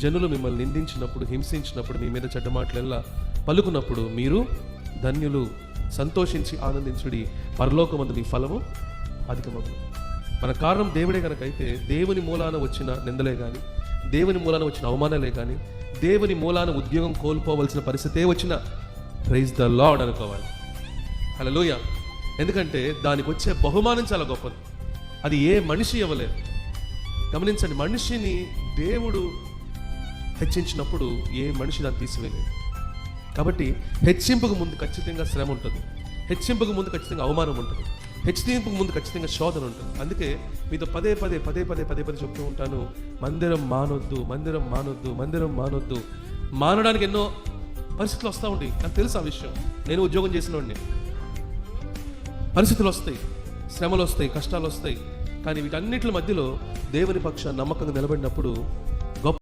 జనులు మిమ్మల్ని నిందించినప్పుడు, హింసించినప్పుడు, మీ మీద చెడ్డ మాటలెల్లా పలుకున్నప్పుడు మీరు ధన్యులు, సంతోషించి ఆనందించుడి, పరలోకమందు మీ ఫలము అధికమగును. మన కారణం దేవుడే కనుక అయితే దేవుని మూలాన వచ్చిన నిందలే కానీ, దేవుని మూలాన వచ్చిన అవమానాలే కానీ, దేవుని మూలాన ఉద్యోగం కోల్పోవలసిన పరిస్థితే వచ్చిన ప్రైజ్ ద లార్డ్ అనుకోవాలి. హల్లెలూయా. ఎందుకంటే దానికి వచ్చే బహుమానం చాలా గొప్పది. అది ఏ మనిషి ఇవ్వలేదు. గమనించండి, మనిషిని దేవుడు హెచ్చించినప్పుడు ఏ మనిషి దాన్ని తీసివేయలేదు. కాబట్టి హెచ్చింపుకు ముందు ఖచ్చితంగా శ్రమ ఉంటుంది, హెచ్చింపుకు ముందు ఖచ్చితంగా అవమానం ఉంటుంది, హెచ్చింపుకు ముందు ఖచ్చితంగా శోధన ఉంటుంది. అందుకే మీతో పదే పదే చెప్తూ ఉంటాను, మందిరం మానొద్దు, మందిరం మానొద్దు, మందిరం మానొద్దు. మానడానికి ఎన్నో పరిస్థితులు వస్తూ ఉంటాయి, నాకు తెలుసు ఆ విషయం. నేను ఉద్యోగం చేసిన వాడిని. పరిస్థితులు వస్తాయి, శ్రమలు వస్తాయి, కష్టాలు వస్తాయి. కానీ వీటన్నిటి మధ్యలో దేవుని పక్షాన నమ్మకంగా నిలబడినప్పుడు